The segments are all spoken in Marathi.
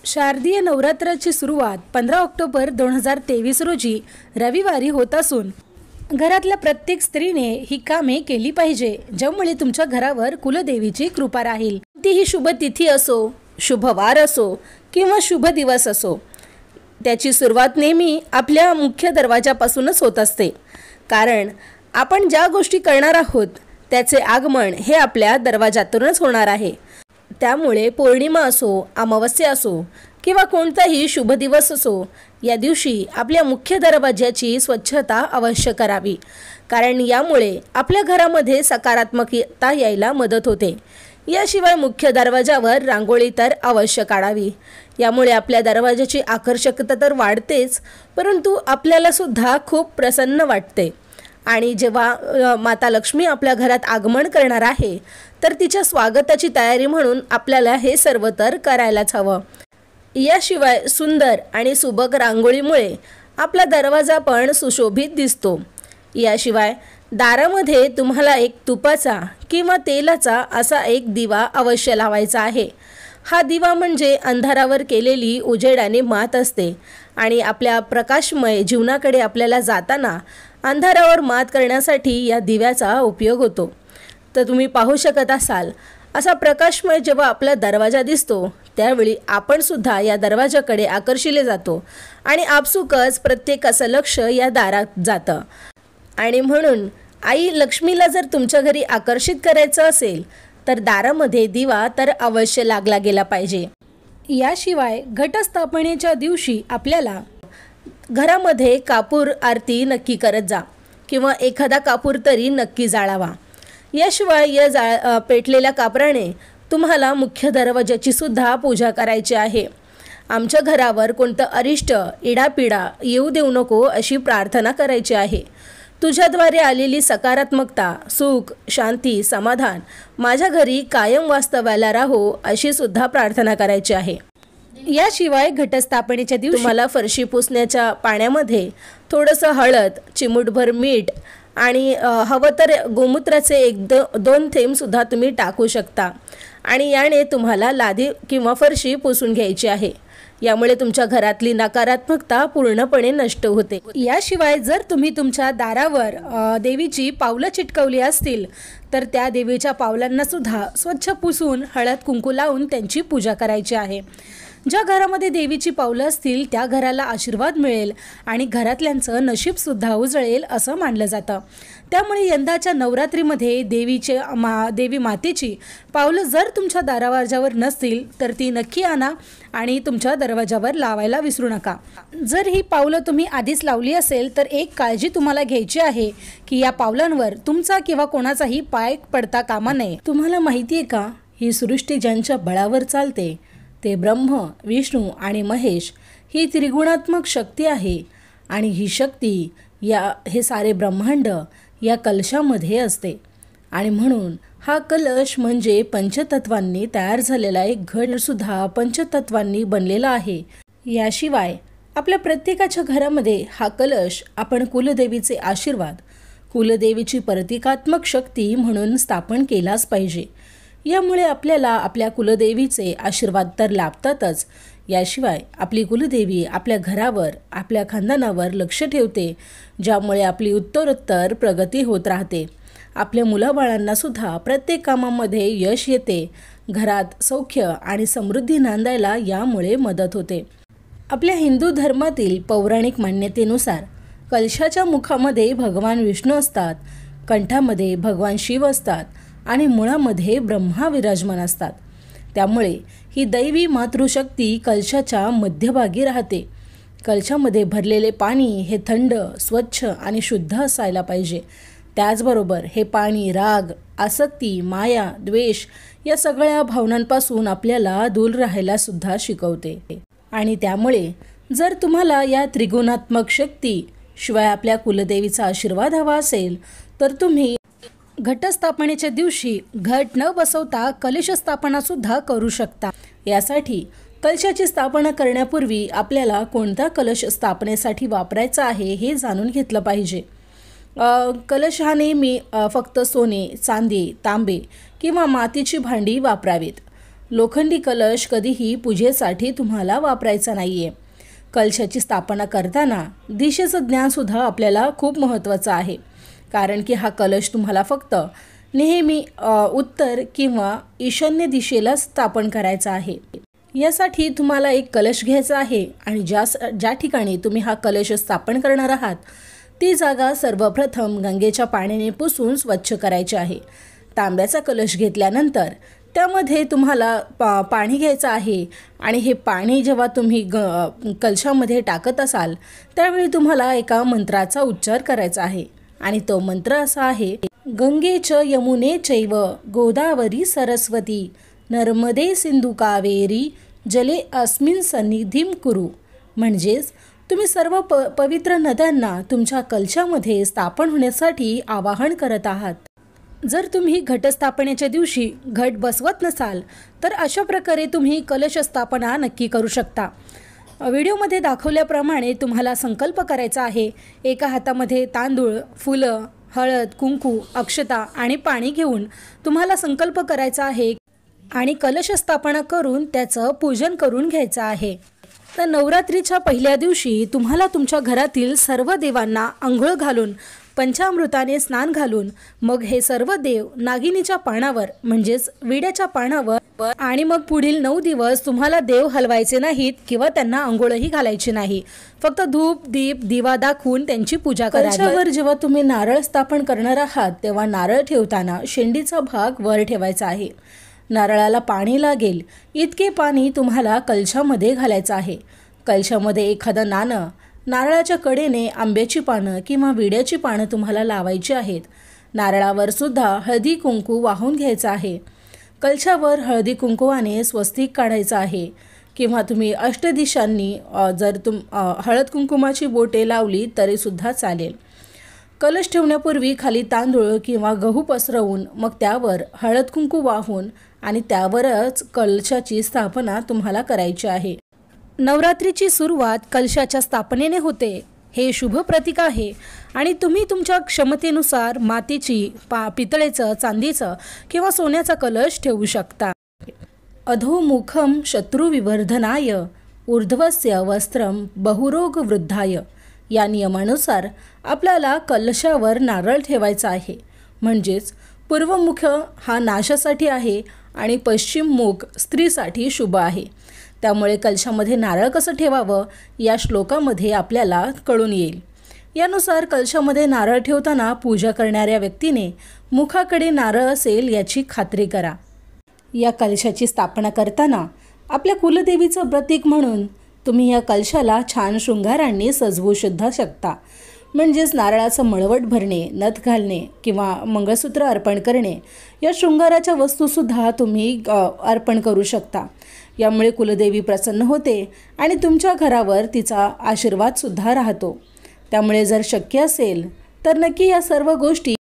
शारदीय नवरात्राची सुरुवात 15 ऑक्टोबर 2023 रोजी रविवारी होत असून घरातल्या प्रत्येक स्त्रीने ही कामे केली पाहिजे, ज्यामुळे तुमच्या घरावर कुलदेवीची कृपा राहील। ती शुभ तिथी असो, शुभवार असो किंवा शुभ दिवस असो, त्याची सुरुवात नेहमी आपल्या मुख्य दरवाजापासूनच होत असते। कारण आपण ज्या गोष्टी करणार आहोत त्याचे आगमन हे आपल्या दरवाजातूनच होणार आहे। त्यामुळे पौर्णिमा असो, अमावस्या असो किंवा कोणताही शुभ दिवस असो, या दिवशी आपल्या मुख्य दरवाजाची स्वच्छता अवश्य करावी। कारण यामुळे आपल्या घरामध्ये सकारात्मकता यायला मदत होते। याशिवाय मुख्य दरवाजावर रांगोळी तर अवश्य काढावी। यामुळे आपल्या दरवाजाची आकर्षकता तर वाढतेच, परंतु आपल्याला सुद्धा खूप प्रसन्न वाटते। आणि जेव्हा माता लक्ष्मी आपल्या घरात आगमन करणार आहे तर तिच्या स्वागताची तयारी म्हणून आपल्याला हे सर्व तर करायलाच हवं। याशिवाय सुंदर आणि सुबक रांगोळीमुळे आपला दरवाजा पण सुशोभित दिसतो। याशिवाय दारामध्ये तुम्हाला एक तुपाचा किंवा तेलाचा असा एक दिवा अवश्य लावायचा आहे। हा दिवा म्हणजे अंधारावर केलेली उजेडाने मात असते आणि आपल्या प्रकाशमय जीवनाकडे आपल्याला जाताना अंधारावर मात करण्यासाठी या दिव्याचा उपयोग होतो। तर तुम्ही पाहू शकत असाल, असा प्रकाशमय जेव्हा आपला दरवाजा दिसतो त्यावेळी आपण सुद्धा या दरवाजाकडे आकर्षिले जातो आणि आपसुकच प्रत्येकाचं लक्ष या दारात जातं। आणि म्हणून आई लक्ष्मीला जर तुमच्या घरी आकर्षित करायचं असेल तर दारामध्ये दिवा तर अवश्य लागला गेला पाहिजे। याशिवाय घटस्थापनेच्या दिवशी आपल्याला घरामध्ये कापूर आरती नक्की करत जा किंवा एखादा कापूर तरी नक्की जाळावा। याशिवाय या पेटलेल्या कापराने तुम्हाला मुख्य दरवाजाची सुद्धा पूजा करायची आहे। आमच्या घरावर कोणतं अरिष्ट इडापिडा येऊ देऊ नको अशी प्रार्थना करायची आहे। तुझ्याद्वारे आलेली सकारात्मकता, सुख, शांती, समाधान माझ्या घरी कायम वास्तव्याला राहो अशी सुद्धा प्रार्थना करायची आहे। याशिवाय घटस्थापनेच्या दिवशी तुम्हाला फरशी पुसण्याच्या पाण्यामध्ये थोडंसं हळद, चिमूटभर मीठ आणि हवं तर गोमूत्राचे 1-2 थेंब सुद्धा तुम्ही टाकू शकता आणि याने तुम्हाला लादी किंवा फरशी पुसून घ्यायची आहे। यामुळे तुमच्या घरातली नकारात्मकता पूर्णपणे नष्ट होते। याशिवाय जर तुम्ही तुमच्या दारावर देवीची पावलं चिटकवली असतील तर त्या देवीच्या पावलांना सुद्धा स्वच्छ पुसून हळद कुंकू लावून त्यांची पूजा करायची आहे। ज्या घरामध्ये देवीची पावलं असतील त्या घराला आशीर्वाद मिळेल आणि घरातल्यांचं नशीबसुद्धा उजळेल असं मानलं जातं। त्यामुळे यंदाच्या नवरात्रीमध्ये देवी मातेची पावलं जर तुमच्या दरवाजावर नसतील तर ती नक्की आणा आणि तुमच्या दरवाजावर लावायला विसरू नका। जर ही पावलं तुम्ही आधीच लावली असेल तर एक काळजी तुम्हाला घ्यायची आहे की या पावलांवर तुमचा किंवा कोणाचाही पाय पडता कामा नये। तुम्हाला माहिती आहे का, ही सृष्टी ज्यांच्या बळावर चालते ते ब्रह्म, विष्णू आणि महेश ही त्रिगुणात्मक शक्ती आहे आणि ही शक्ती हे सारे ब्रह्मांड या कलशामध्ये असते। आणि म्हणून हा कलश म्हणजे पंचतत्वांनी तयार झालेला एक घट सुद्धा पंचतत्वांनी बनलेला आहे। याशिवाय आपल्या प्रत्येकाच्या घरामध्ये हा कलश आपण कुलदेवीचे आशीर्वाद, कुलदेवीची प्रतिकात्मक शक्ती म्हणून स्थापन केलाच पाहिजे। यामुळे आपल्याला आपल्या कुलदेवीचे आशीर्वाद तर लाभतातच, याशिवाय आपली कुलदेवी आपल्या घरावर, आपल्या खानदानावर लक्ष ठेवते, ज्यामुळे आपली उत्तरोत्तर प्रगती होत राहते। आपल्या मुलाबाळांना सुद्धा प्रत्येक कामामध्ये यश येते। घरात सौख्य आणि समृद्धी नांदायला यामुळे मदत होते। आपल्या हिंदू धर्मातील पौराणिक मान्यतेनुसार कलशाच्या मुखामध्ये भगवान विष्णू असतात, कंठामध्ये भगवान शिव असतात आणि मुळामध्ये ब्रह्मा विराजमान असतात। त्यामुळे ही दैवी मातृशक्ती कलशाच्या मध्यभागी राहते। कलशामध्ये भरलेले पाणी हे थंड, स्वच्छ आणि शुद्ध असायला पाहिजे। त्याचबरोबर हे पाणी राग, आसक्ती, माया, द्वेष या सगळ्या भावनांपासून आपल्याला दूर राहायला सुद्धा शिकवते। आणि त्यामुळे जर तुम्हाला या त्रिगुणात्मक शक्ती शिवाय आपल्या कुलदेवीचा आशीर्वाद हवा असेल तर तुम्ही घटस्थापनेच्या दिवशी घट न बसवता कलश स्थापना सुद्धा करू शकता। यासाठी कलशाची स्थापना करण्यापूर्वी आपल्याला कोणता कलश स्थापनेसाठी वापरायचा आहे हे जाणून घेतलं पाहिजे। कलश हा नेहमी फक्त सोने, चांदी, तांबे किंवा मातीची भांडी वापरावीत। लोखंडी कलश कधीही पूजेसाठी तुम्हाला वापरायचा नाहीये. कलशाची स्थापना करताना दिशेचं ज्ञानसुद्धा आपल्याला खूप महत्त्वाचं आहे. कारण की हा कलश तुम्हाला फक्त नेहमी उत्तर किंवा ईशान्य दिशेला स्थापन करायचा आहे. यासाठी तुम्हाला एक कलश घ्यायचा आहे आणि ज्या ठिकाणी तुम्ही हा कलश स्थापन करणार आहात ती जागा सर्वप्रथम गंगेच्या पाण्याने पुसून स्वच्छ करायची आहे. तांब्याचा कलश घेतल्यानंतर त्यामध्ये तुम्हाला पाणी घ्यायचं आहे आणि हे पाणी जेव्हा तुम्ही कलशामध्ये टाकत असाल त्यावेळी तुम्हाला एका मंत्राचा उच्चार करायचा आहे आणि तो मंत्र असा आहे, गंगे च यमुने चैव गोदावरी सरस्वती नर्मदे सिंधू कावेरी जले अस्मिन सन्निधिम कुरु. म्हणजेच तुम्ही सर्व पवित्र नद्यांना तुमच्या कलशामध्ये स्थापन होण्यासाठी आवाहन करत आहात. जर तुम्ही घटस्थापनेच्या दिवशी घट बसवत नसाल तर अशा प्रकारे तुम्ही कलश स्थापना नक्की करू शकता. व्हिडिओमध्ये दाखवल्याप्रमाणे तुम्हाला संकल्प करायचा आहे. एका हातामध्ये तांदूळ, फुलं, हळद, कुंकू, अक्षता आणि पाणी घेऊन तुम्हाला संकल्प करायचा आहे आणि कलश स्थापना करून त्याचं पूजन करून घ्यायचं आहे. तर नवरात्रीच्या पहिल्या दिवशी तुम्हाला तुमच्या घरातील सर्व देवांना अंघोळ घालून पंचामृताने स्नान घालून मग हे सर्व देव नागिनीच्या पानावर म्हणजेच विड्याच्या पानावर आणि मग पुढील 9 दिवस तुम्हाला देव हलवायचे नाहीत किंवा त्यांना अंघोळही घालायची नाही. फक्त धूप, दीप, दिवा दाखवून त्यांची पूजा करायची. कलशावर जेव्हा तुम्ही नारळ स्थापन करणार आहात तेव्हा नारळ ठेवताना शेंडीचा भाग वर ठेवायचा आहे. नारळाला पाणी लागेल इतके पाणी तुम्हाला कलशामध्ये घालायचं आहे. कलशामध्ये एखादं नाणं, नारळाच्या कडेने आंब्याची पानं किंवा विड्याची पानं तुम्हाला लावायची आहेत. नारळावर सुद्धा हळदी कुंकू वाहून घ्यायचं आहे. कलशावर हळदी कुंकवाने स्वस्तिक काढायचं आहे किंवा तुम्ही अष्टदिशांनी जर हळद कुंकुमाची बोटे लावली तरीसुद्धा चालेल. कलश ठेवण्यापूर्वी खाली तांदूळ किंवा गहू पसरवून मग त्यावर हळद कुंकू वाहून आणि त्यावरच कलशाची स्थापना तुम्हाला करायची आहे. नवरात्रीची सुरुवात कलशाच्या स्थापनेने होते. हे शुभ प्रतीक आहे आणि तुम्ही तुमच्या क्षमतेनुसार मातीची, पितळेचं, चांदीचं किंवा सोन्याचा कलश ठेवू शकता. अधोमुखम शत्रुविवर्धनाय ऊर्ध्वस्य वस्त्रम बहुरोग वृद्धाय. या नियमानुसार आपल्याला कलशावर नारळ ठेवायचा आहे. म्हणजेच पूर्वमुख हा नाशासाठी आहे आणि पश्चिममुख स्त्रीसाठी शुभ आहे. त्यामुळे कलशामध्ये नारळ कसं ठेवावं या श्लोकामध्ये आपल्याला कळून येईल. यानुसार कलशामध्ये नारळ ठेवताना पूजा करणाऱ्या व्यक्तीने मुखाकडे नारळ असेल याची खात्री करा. या कलशाची स्थापना करताना आपल्या कुलदेवीचं प्रतीक म्हणून तुम्ही या कलशाला छान शृंगारांनी सजवू सुद्धा शकता. म्हणजेच नारळाचं मळवट भरणे, नथ घालणे किंवा मंगळसूत्र अर्पण करणे या शृंगाराच्या वस्तूसुद्धा तुम्ही अर्पण करू शकता. यामुळे कुलदेवी प्रसन्न होते आणि तुमच्या घरावर तिचा आशीर्वादसुद्धा राहतो. त्यामुळे जर शक्य असेल तर नक्की या सर्व गोष्टी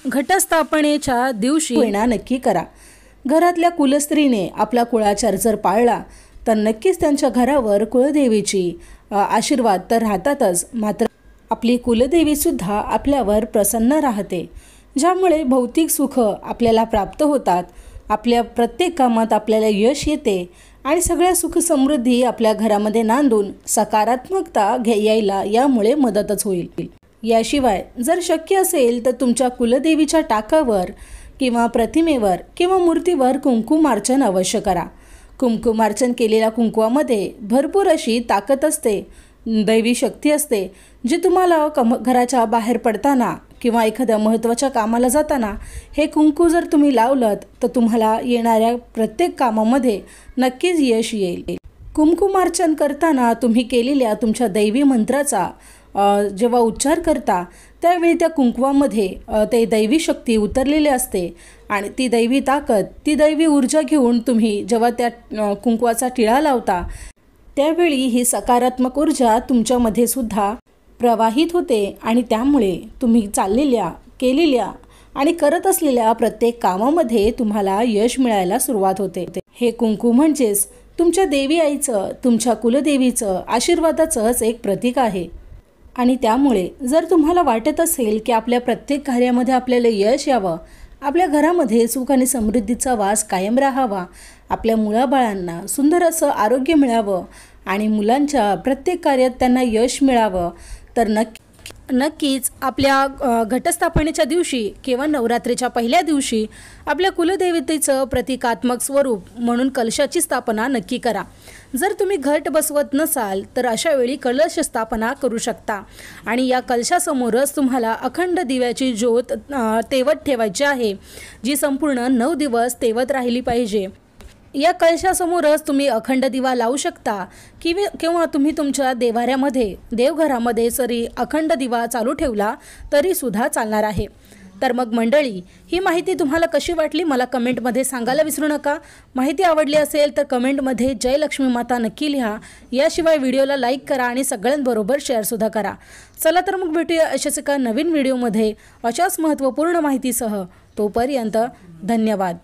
घटस्थापनेच्या दिवशी नक्की करा. घरातल्या कुलस्त्रीने आपला कुळाचार जर पाळला तर नक्कीच त्यांच्या घरावर कुलदेवीची आशीर्वाद तर राहतातच, मात्र आपली कुलदेवीसुद्धा आपल्यावर प्रसन्न राहते. ज्यामुळे भौतिक सुख आपल्याला प्राप्त होतात. आपल्या प्रत्येक कामात आपल्याला यश येते आणि सगळ्या सुख समृद्धी आपल्या घरामध्ये नांदून सकारात्मकता यायला यामुळे मदतच होईल. याशिवाय जर शक्य असेल तर तुमच्या कुलदेवीच्या टाकावर किंवा प्रतिमेवर किंवा मूर्तीवर कुंकुमार्चन अवश्य करा. कुंकुमार्चन केलेल्या कुंकवामध्ये भरपूर अशी ताकद असते, दैवी शक्ती असते, जी तुम्हाला घराच्या बाहेर पडताना किंवा एखाद्या महत्त्वाच्या कामाला जाताना हे कुंकू जर तुम्ही लावलत तर तुम्हाला येणाऱ्या प्रत्येक कामामध्ये नक्कीच यश येईल. कुंकुमार्चन करताना तुम्ही केलेल्या तुमच्या दैवी मंत्राचा जेव्हा उच्चार करता त्यावेळी त्या कुंकवामध्ये ते दैवी शक्ती उतरलेली असते आणि ती दैवी ताकद, ती दैवी ऊर्जा घेऊन तुम्ही जेव्हा त्या कुंकवाचा टिळा लावता त्यावेळी ही सकारात्मक ऊर्जा तुमच्यामध्ये सुद्धा प्रवाहित होते आणि त्यामुळे तुम्ही चाललेल्या, केलेल्या आणि करत असलेल्या प्रत्येक कामामध्ये तुम्हाला यश मिळायला सुरुवात होते. हे कुंकू म्हणजेच तुमच्या देवी आईचं, तुमच्या कुलदेवीचं आशीर्वादाचंच एक प्रतीक आहे. आणि त्यामुळे जर तुम्हाला वाटत असेल की आपल्या प्रत्येक कार्यामध्ये आपल्याला यश यावं, आपल्या घरामध्ये सुख आणि समृद्धीचा वास कायम राहावा, आपल्या मुलाबाळांना सुंदर असं आरोग्य मिळावं आणि मुलांच्या प्रत्येक कार्यात त्यांना यश मिळावं, तर नक्कीच आपल्या घटस्थापनेच्या दिवशी किंवा नवरात्रीच्या पहिल्या दिवशी आपल्या कुलदेवतेचं प्रतिकात्मक स्वरूप म्हणून कलशाची स्थापना नक्की करा. जर तुम्ही घट बसवत नसाल तर अशा वेळी कलश स्थापना करू शकता आणि या कलशासमोरच तुम्हाला अखंड दिव्याची ज्योत तेवत ठेवायची आहे, जी संपूर्ण 9 दिवस तेवत राहिली पाहिजे. या कलशासमोरच तुम्ही अखंड दिवा लावू शकता किंवा तुम्ही तुमच्या देवाऱ्यामध्ये देवघरामध्ये जरी अखंड दिवा चालू ठेवला तरी सुद्धा चालणार आहे. तर मग मंडळी, ही माहिती तुम्हाला कशी वाटली मला कमेंटमध्ये सांगायला विसरू नका. माहिती आवडली असेल तर कमेंटमध्ये जय लक्ष्मी माता नक्की लिहा. याशिवाय व्हिडिओला लाईक करा आणि सगळ्यांबरोबर शेअरसुद्धा करा. चला तर मग भेटूया अशाच एका नवीन व्हिडिओमध्ये अशाच महत्त्वपूर्ण माहितीसह. तोपर्यंत धन्यवाद.